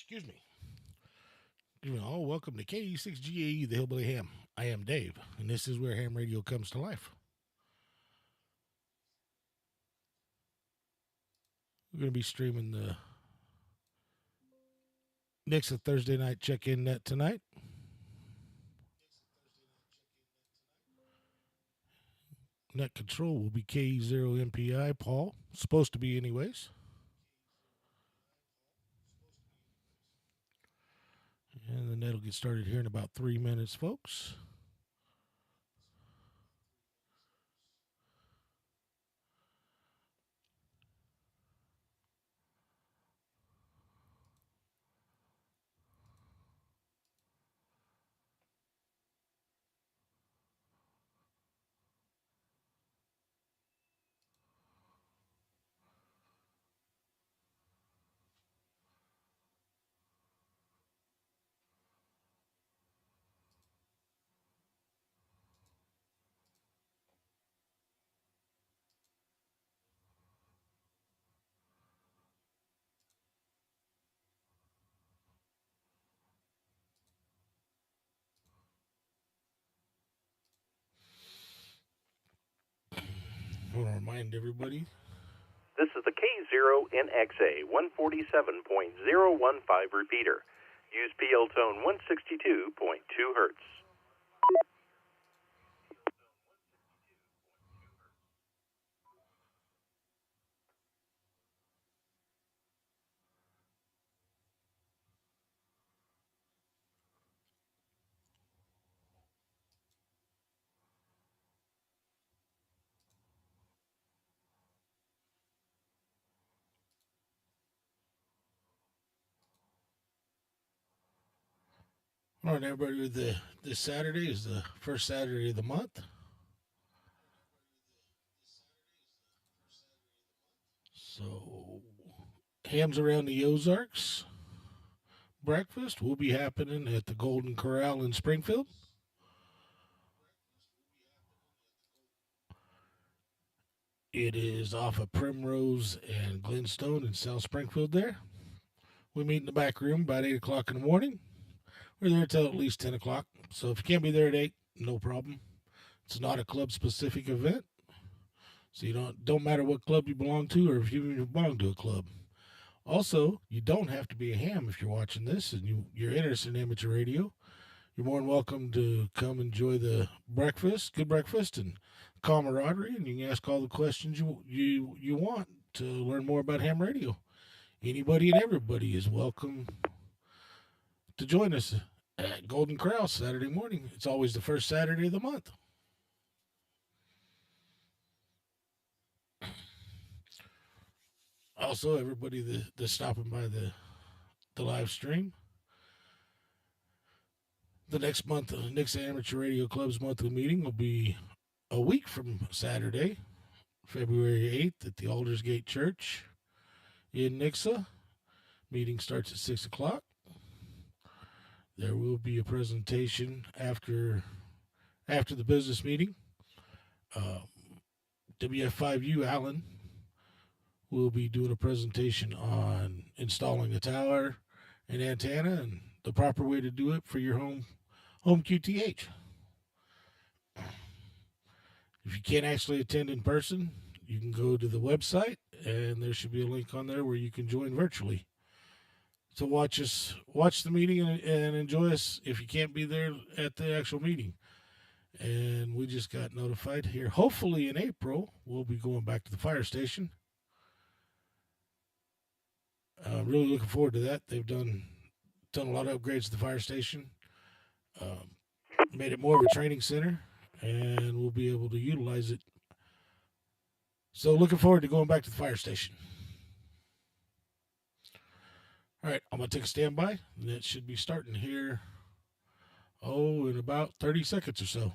Excuse me. Oh, welcome to KE6GAE, the Hillbilly Ham. I am Dave, and this is where ham radio comes to life. We're going to be streaming the Nixa Thursday night check-in net tonight. Net control will be KE0MPI, Paul. Supposed to be anyways. And the net will get started here in about 3 minutes, folks. I want to remind everybody. This is the K0NXA 147.015 repeater. Use PL tone 162.2 hertz. All right, everybody, this Saturday is the first Saturday of the month. So, hams around the Ozarks breakfast will be happening at the Golden Corral in Springfield. It is off of Primrose and Glenstone in South Springfield there. We meet in the back room about 8 o'clock in the morning. We're there till at least 10 o'clock. So if you can't be there at 8, no problem. It's not a club-specific event. So you don't matter what club you belong to or if you even belong to a club. Also, you don't have to be a ham if you're watching this and you're interested in amateur radio. You're more than welcome to come enjoy the breakfast, good breakfast, and camaraderie, and you can ask all the questions you want to learn more about ham radio. Anybody and everybody is welcome to join us at Golden Corral Saturday morning. It's always the first Saturday of the month. Also, everybody that's stopping by the live stream. The next month, the Nixa Amateur Radio Club's monthly meeting will be a week from Saturday, February 8th at the Aldersgate Church in Nixa. Meeting starts at 6 o'clock. There will be a presentation after the business meeting. WF5U Allen will be doing a presentation on installing a tower and antenna and the proper way to do it for your home QTH. If you can't actually attend in person, you can go to the website and there should be a link on there where you can join virtually. So watch the meeting and enjoy us if you can't be there at the actual meeting. And we just got notified here. Hopefully in April, we'll be going back to the fire station. Really looking forward to that. They've done a lot of upgrades to the fire station. Made it more of a training center, and we'll be able to utilize it. So looking forward to going back to the fire station. All right, I'm going to take a standby, and it should be starting here, in about 30 seconds or so.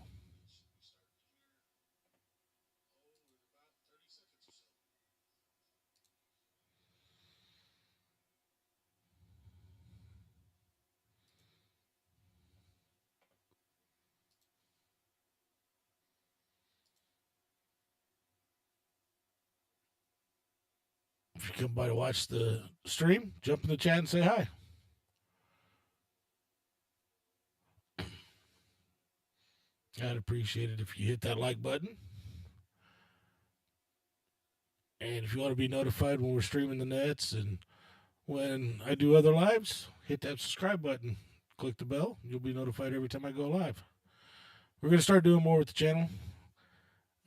If you come by to watch the stream, jump in the chat and say hi. I'd appreciate it if you hit that like button. And if you want to be notified when we're streaming the nets and when I do other lives, hit that subscribe button. Click the bell. You'll be notified every time I go live. We're going to start doing more with the channel.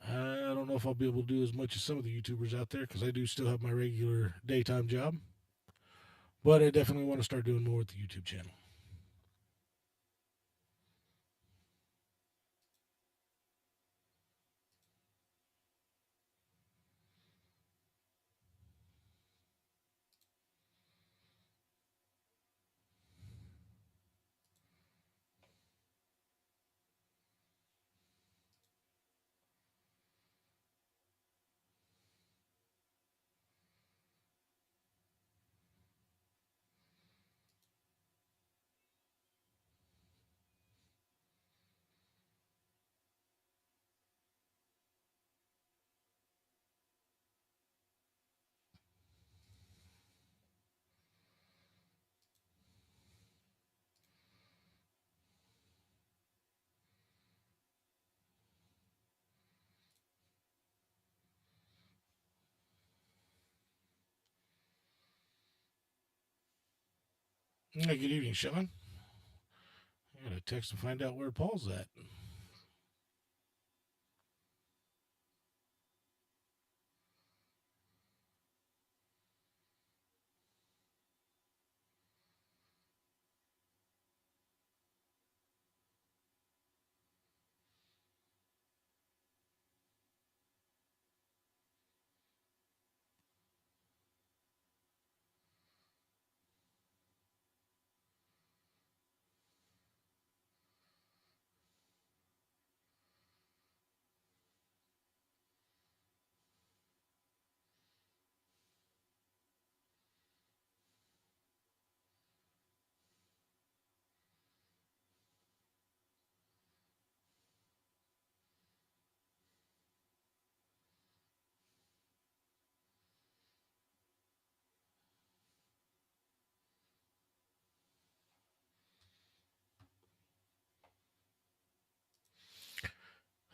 I don't know if I'll be able to do as much as some of the YouTubers out there because I do still have my regular daytime job. But I definitely want to start doing more with the YouTube channel. Hey, good evening, Sean. I got to text to find out where Paul's at.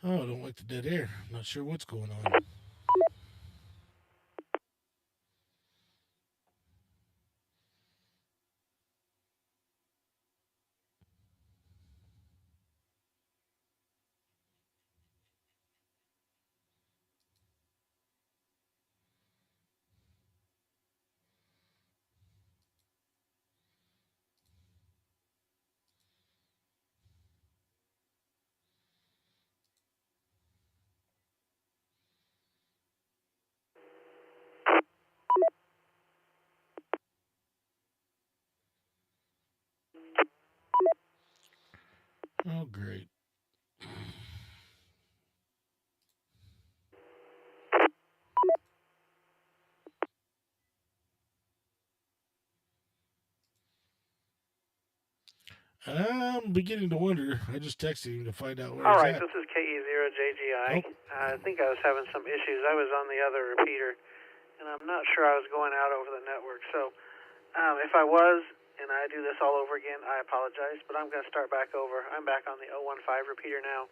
Oh, I don't like the dead air. Not sure what's going on. Oh, great. I'm beginning to wonder. I just texted him to find out where All he's right, at. this is KE0JGI. Oh. I think I was having some issues. I was on the other repeater, and I'm not sure I was going out over the network. So if I was, and I do this all over again, I apologize, but I'm going to start back over. I'm back on the 015 repeater now.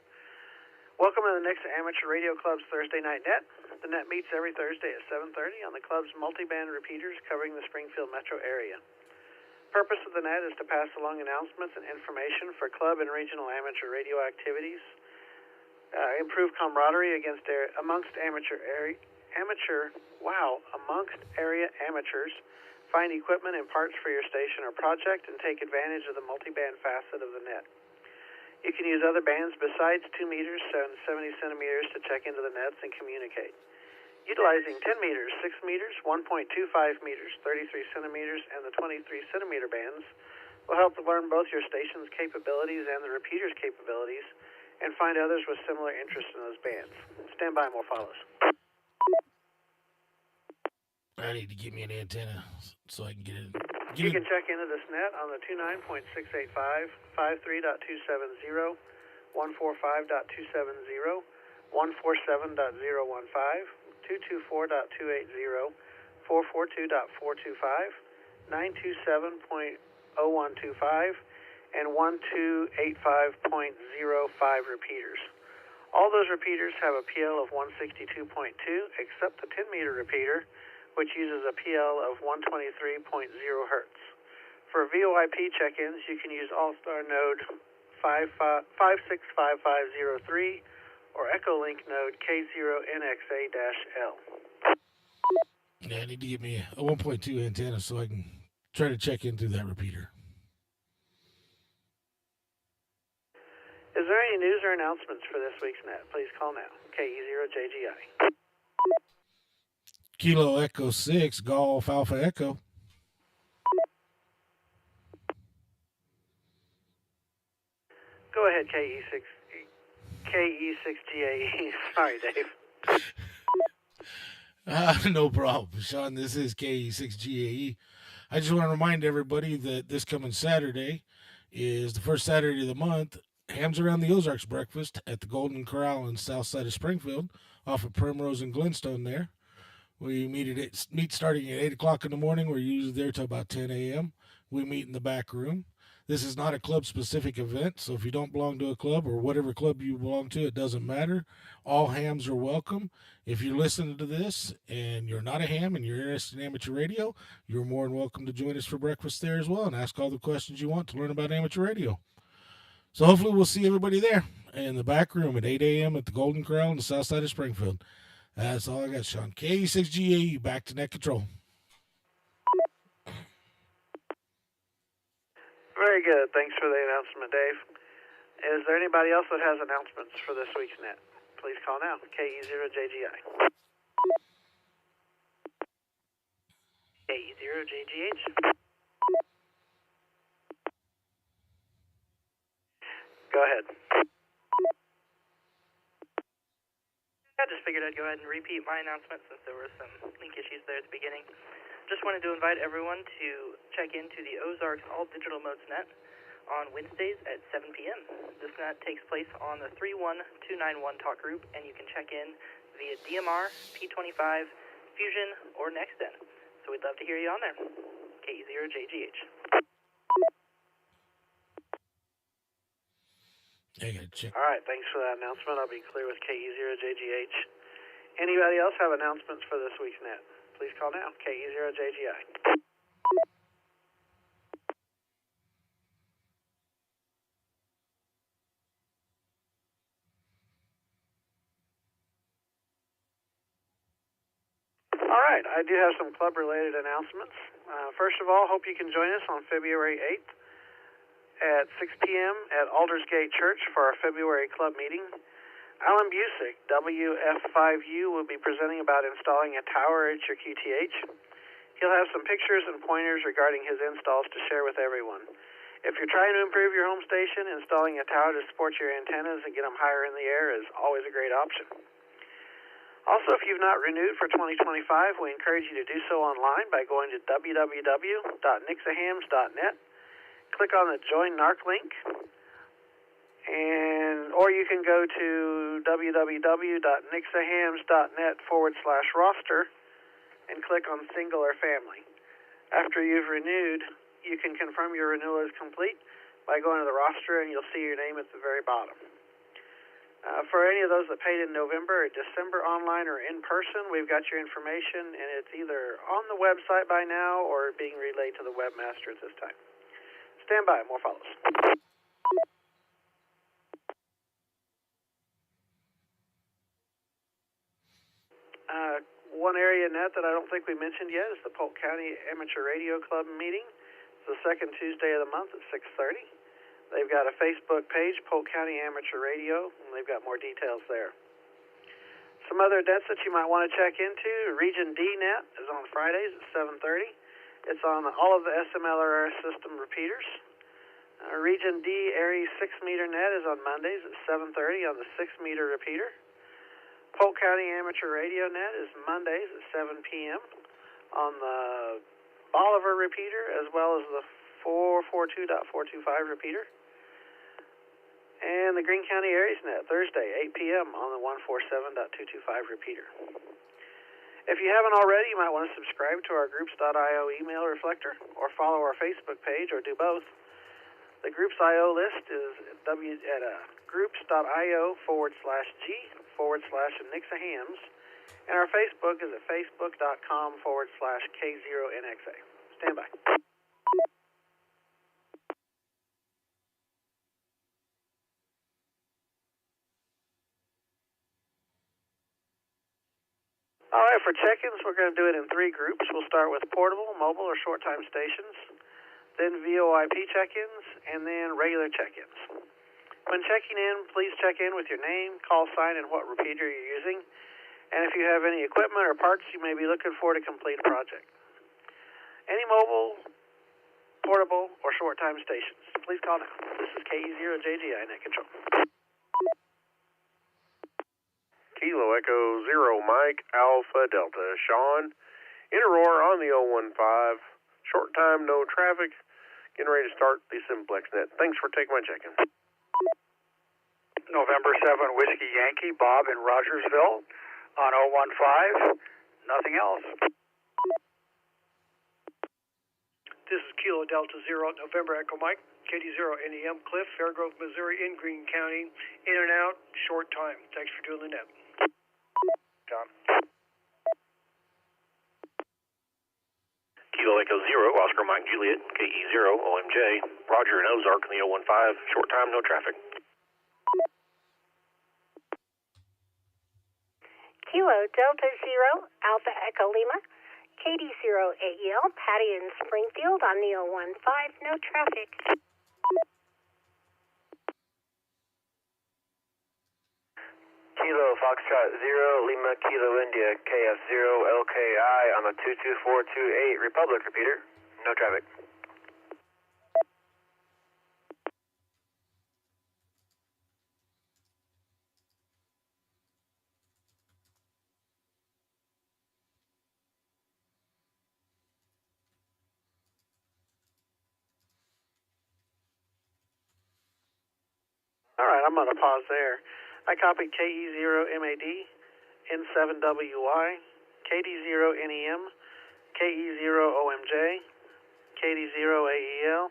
Welcome to the Nixa Amateur Radio Club's Thursday Night Net. The net meets every Thursday at 7:30 on the club's multi-band repeaters covering the Springfield metro area. Purpose of the net is to pass along announcements and information for club and regional amateur radio activities, improve camaraderie amongst area amateurs, find equipment and parts for your station or project, and take advantage of the multi-band facet of the net. You can use other bands besides 2 meters and 70 centimeters to check into the nets and communicate. Utilizing 10 meters, 6 meters, 1.25 meters, 33 centimeters, and the 23 centimeter bands will help to learn both your station's capabilities and the repeater's capabilities and find others with similar interest in those bands. Stand by, more follows. I need to get me an antenna so I can get it. You can check into this net on the 29.685, 53.270, 145.270, 147.015, 224.280, 442.425, 927.0125, and 1285.05 repeaters. All those repeaters have a PL of 162.2, except the 10-meter repeater, which uses a PL of 123.0 hertz. For VoIP check-ins, you can use All-Star node 565503 or Echolink node K0NXA-L. Yeah, I need to get me a 1.2 antenna so I can try to check in through that repeater. Is there any news or announcements for this week's net? Please call now. KE0JGI. Kilo Echo 6, Golf Alpha Echo. Go ahead, KE6GAE. Sorry, Dave. No problem, Sean. This is KE6GAE. I just want to remind everybody that this coming Saturday is the first Saturday of the month. Hams Around the Ozarks breakfast at the Golden Corral on the south side of Springfield, off of Primrose and Glenstone there. We meet starting at 8 o'clock in the morning. We're usually there till about 10 a.m. We meet in the back room. This is not a club-specific event, so if you don't belong to a club or whatever club you belong to, it doesn't matter. All hams are welcome. If you're listening to this and you're not a ham and you're interested in amateur radio, you're more than welcome to join us for breakfast there as well and ask all the questions you want to learn about amateur radio. So hopefully we'll see everybody there in the back room at 8 a.m. at the Golden Corral on the south side of Springfield. That's all I got, Sean. KE6GAE, back to net control. Very good. Thanks for the announcement, Dave. Is there anybody else that has announcements for this week's net? Please call now. KE0JGI. KE0JGH. Go ahead. I just figured I'd go ahead and repeat my announcement since there were some link issues there at the beginning. Just wanted to invite everyone to check into the Ozarks All Digital Modes net on Wednesdays at 7 p.m. This net takes place on the 31291 talk group, and you can check in via DMR, P25, Fusion, or NextN. So we'd love to hear you on there. KE0JGH. I gotta check. All right, thanks for that announcement. I'll be clear with KE0JGH. Anybody else have announcements for this week's net? Please call now. KE0JGI. All right, I do have some club-related announcements. First of all, hope you can join us on February 8th at 6 p.m. at Aldersgate Church for our February club meeting. Alan Busick, WF5U, will be presenting about installing a tower at your QTH. He'll have some pictures and pointers regarding his installs to share with everyone. If you're trying to improve your home station, installing a tower to support your antennas and get them higher in the air is always a great option. Also, if you've not renewed for 2025, we encourage you to do so online by going to www.nixahams.net. Click on the Join NARC link, or you can go to www.nixahams.net/roster and click on Single or Family. After you've renewed, you can confirm your renewal is complete by going to the roster, and you'll see your name at the very bottom. For any of those that paid in November or December online or in person, we've got your information, and it's either on the website by now or being relayed to the webmaster at this time. Stand by, more follows. One area net that I don't think we mentioned yet is the Polk County Amateur Radio Club meeting. It's the second Tuesday of the month at 6:30. They've got a Facebook page, Polk County Amateur Radio, and they've got more details there. Some other nets that you might want to check into, Region D net is on Fridays at 7:30. It's on all of the SMLRS system repeaters. Region D Area 6-meter net is on Mondays at 7:30 on the 6-meter repeater. Polk County Amateur Radio net is Mondays at 7 p.m. on the Bolivar repeater as well as the 442.425 repeater. And the Greene County Aries net Thursday 8 p.m. on the 147.225 repeater. If you haven't already, you might want to subscribe to our groups.io email reflector or follow our Facebook page or do both. The Groups IO list is groups.io/G/Nixa Hams, and our Facebook is at facebook.com/K0NXA. Stand by. All right, for check-ins, we're going to do it in 3 groups. We'll start with portable, mobile, or short-time stations, then VoIP check-ins, and then regular check-ins. When checking in, please check in with your name, call sign, and what repeater you're using, and if you have any equipment or parts you may be looking for to complete a project. Any mobile, portable, or short-time stations, please call now. This is KE0JGI Net Control. Kilo Echo 0 Mike Alpha Delta Sean in Aurora on the 015. Short time, no traffic. Getting ready to start the Simplex Net. Thanks for taking my check-in. November 7 Whiskey Yankee Bob in Rogersville on 015. Nothing else. This is Kilo Delta 0 November Echo Mike, KD0 NEM Cliff, Fairgrove, Missouri in Greene County. In and out, short time. Thanks for doing the net. John. Kilo Echo 0 Oscar Mike Juliet KE0 OMJ Roger and Ozark in the 015. Short time, no traffic. Kilo Delta 0 Alpha Echo Lima, KD0 AEL, Patty in Springfield on the 015, no traffic. Kilo Foxtrot 0 Lima Kilo India KF0 LKI on the 22428 Republic repeater. No traffic. All right, I'm going to pause there. I copied KE0MAD, N7WY, KD0NEM, KE0OMJ, KD0AEL,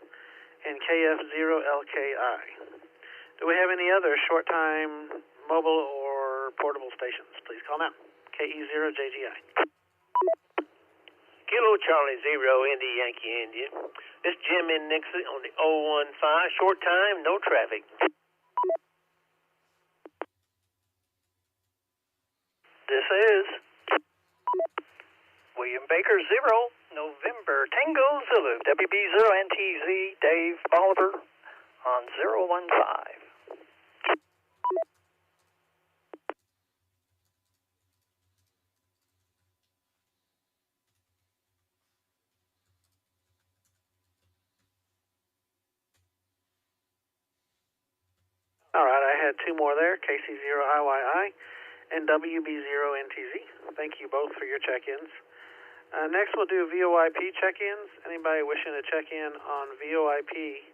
and KF0LKI. Do we have any other short-time mobile or portable stations? Please call now. KE0JGI. Kilo Charlie 0 Indy Yankee India. This Jim in Nixa on the 015. Short time, no traffic. This is William Baker 0 November Tango Zulu WB 0 NTZ Dave Oliver on 015. All right, I had 2 more there, KC0IYI and WB0NTZ. Thank you both for your check-ins. Next, we'll do VoIP check-ins. Anybody wishing to check in on VoIP,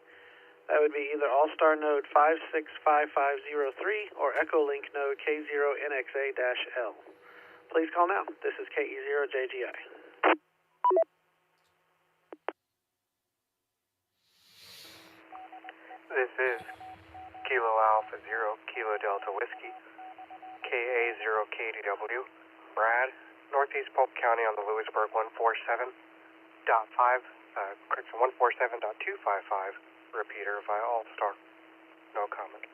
that would be either All-Star node 565503 or Echolink node K0NXA-L. Please call now. This is KE0JGI. This is Kilo Alpha 0 Kilo Delta Whiskey KA0KDW Brad, Northeast Polk County on the Lewisburg 147.5, correction 147.255 repeater via All-Star. No comment.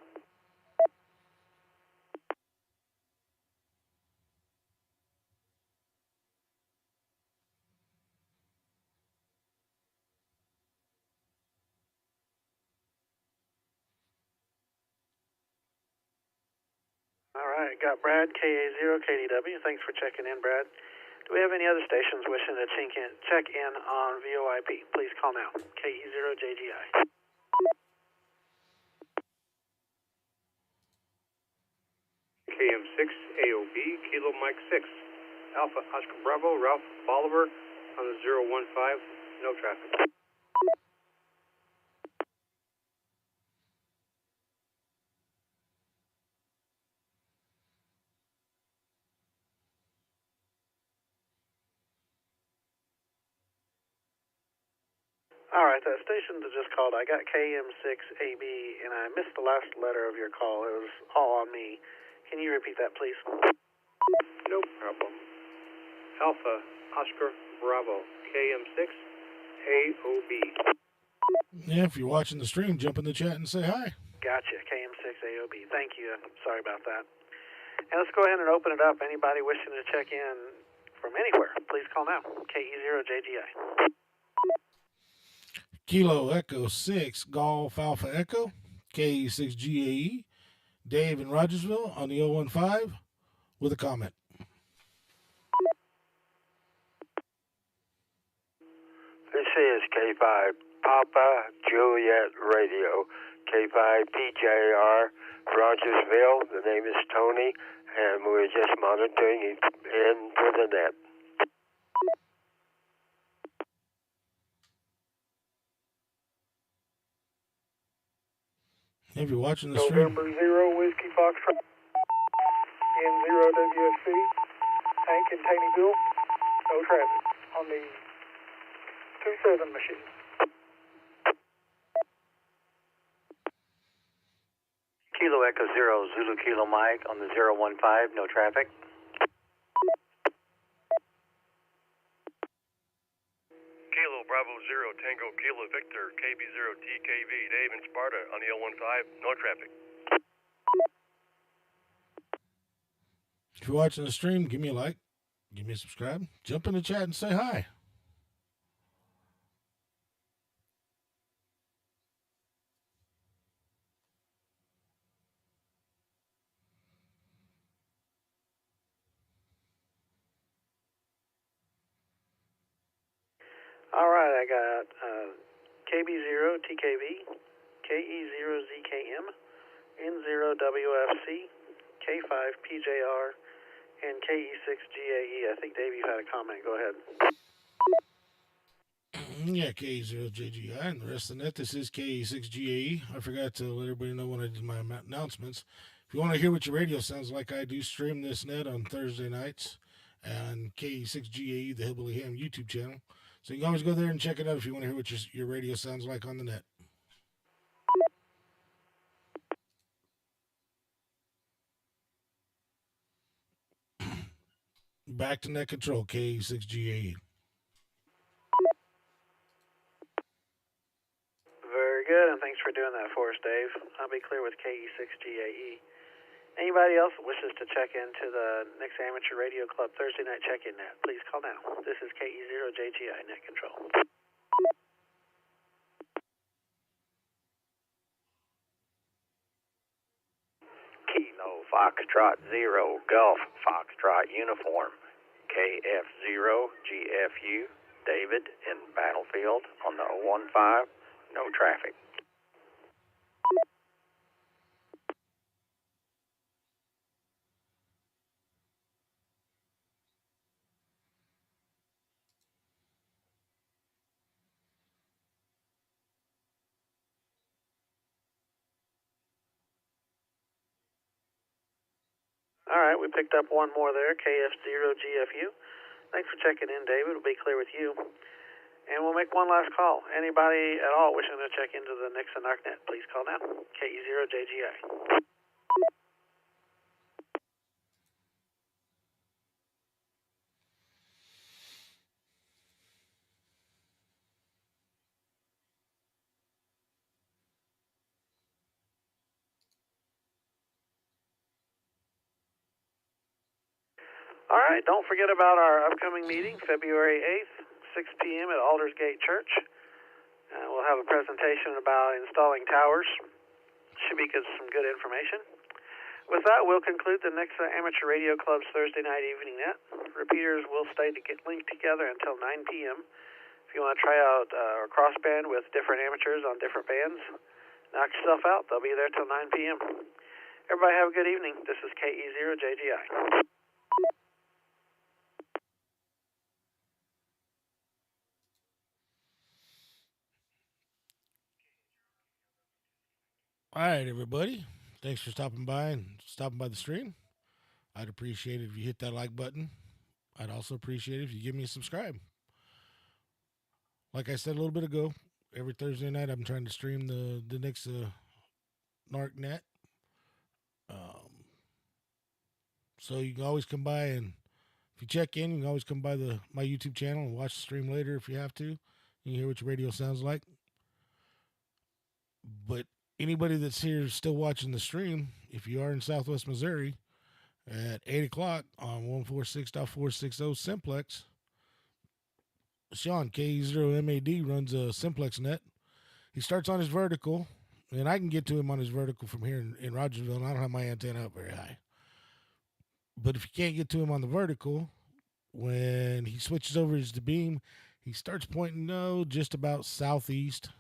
All right, got Brad, KA0KDW. Thanks for checking in, Brad. Do we have any other stations wishing to check in on VoIP? Please call now. KE0JGI. KM6 AOB Kilo Mike 6 Alpha Oscar Bravo Ralph Bolivar on the 015. No traffic. All right, that station that just called, I got KM6AB, and I missed the last letter of your call. It was all on me. Can you repeat that, please? No problem. Alpha Oscar Bravo KM6 AOB. Yeah, if you're watching the stream, jump in the chat and say hi. Gotcha, KM6AOB. Thank you. Sorry about that. And let's go ahead and open it up. Anybody wishing to check in from anywhere, please call now. KE0JGI. Kilo Echo 6 Golf Alpha Echo KE6GAE. Dave in Rogersville on the 015 with a comment. This is K5 Papa Juliet Radio, K5 PJR, Rogersville. The name is Tony, and we're just monitoring into the net. If you're watching the stream, November 0 Whiskey Foxtrot, N0 WFC, Hank and Taneyville, no traffic on the 27 machine. Kilo Echo 0, Zulu Kilo Mike on the 015, no traffic. Kilo Bravo 0, Tango Kilo Victor, KB0 TKV, Dave in Sparta on the 015, no traffic. if you're watching the stream, give me a like, give me a subscribe, jump in the chat and say hi. All right, I got KB0 TKV, KE0ZKM, N0WFC, K5 PJR, and KE6GAE. I think, Dave, you had a comment. Go ahead. Yeah, KE0JGI and the rest of the net. This is KE6GAE. I forgot to let everybody know when I did my announcements. If you want to hear what your radio sounds like, I do stream this net on Thursday nights on KE6GAE, the Hillbilly Ham YouTube channel. So you can always go there and check it out if you want to hear what your radio sounds like on the net. Back to net control, KE6GAE. Very good, and thanks for doing that for us, Dave. I'll be clear with KE6GAE. Anybody else wishes to check into the Nixa Amateur Radio Club Thursday night check-in net, please call now. This is KE0JGI Net Control. Kilo Foxtrot 0, Golf Foxtrot Uniform, KF0 GFU, David in Battlefield on the 015, no traffic. All right, we picked up one more there, KF0GFU. Thanks for checking in, David. We'll be clear with you. And we'll make one last call. Anybody at all wishing to check into the Nixa NARC net, please call now. KE0JGI. All right, don't forget about our upcoming meeting, February 8th, 6 p.m. at Aldersgate Church. We'll have a presentation about installing towers. Should be some good information. With that, we'll conclude the Nixa Amateur Radio Club's Thursday night evening net. Repeaters will stay to get linked together until 9 p.m. If you want to try out a crossband with different amateurs on different bands, knock yourself out. They'll be there till 9 p.m. Everybody have a good evening. This is KE0JGI. All right, everybody. Thanks for stopping by the stream. I'd appreciate it if you hit that like button. I'd also appreciate it if you give me a subscribe. Like I said a little bit ago, every Thursday night I'm trying to stream the Nixa NARC net. So you can always come by, and if you check in, you can always come by my YouTube channel and watch the stream later if you have to. You can hear what your radio sounds like. But anybody that's here still watching the stream, if you are in Southwest Missouri, at 8 o'clock on 146.460 Simplex, Sean, KE0MAD, runs a Simplex net. He starts on his vertical, and I can get to him on his vertical from here in Rogersville, and I don't have my antenna up very high. But if you can't get to him on the vertical, when he switches over to beam, he starts pointing just about southeast,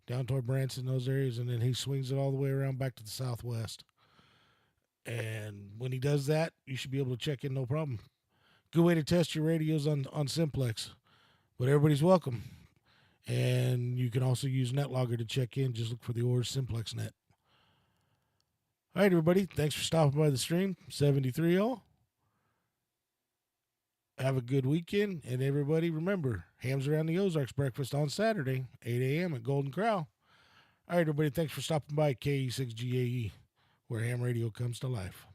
down toward Branson, those areas, and then he swings it all the way around back to the southwest. And when he does that, you should be able to check in no problem. Good way to test your radios on Simplex. But everybody's welcome. And you can also use NetLogger to check in. Just look for the Oars Simplex net. All right, everybody. Thanks for stopping by the stream. 73 all. Have a good weekend. And everybody, remember, Hams Around the Ozarks breakfast on Saturday, 8 a.m. at Golden Corral. All right, everybody. Thanks for stopping by KE6GAE, where ham radio comes to life.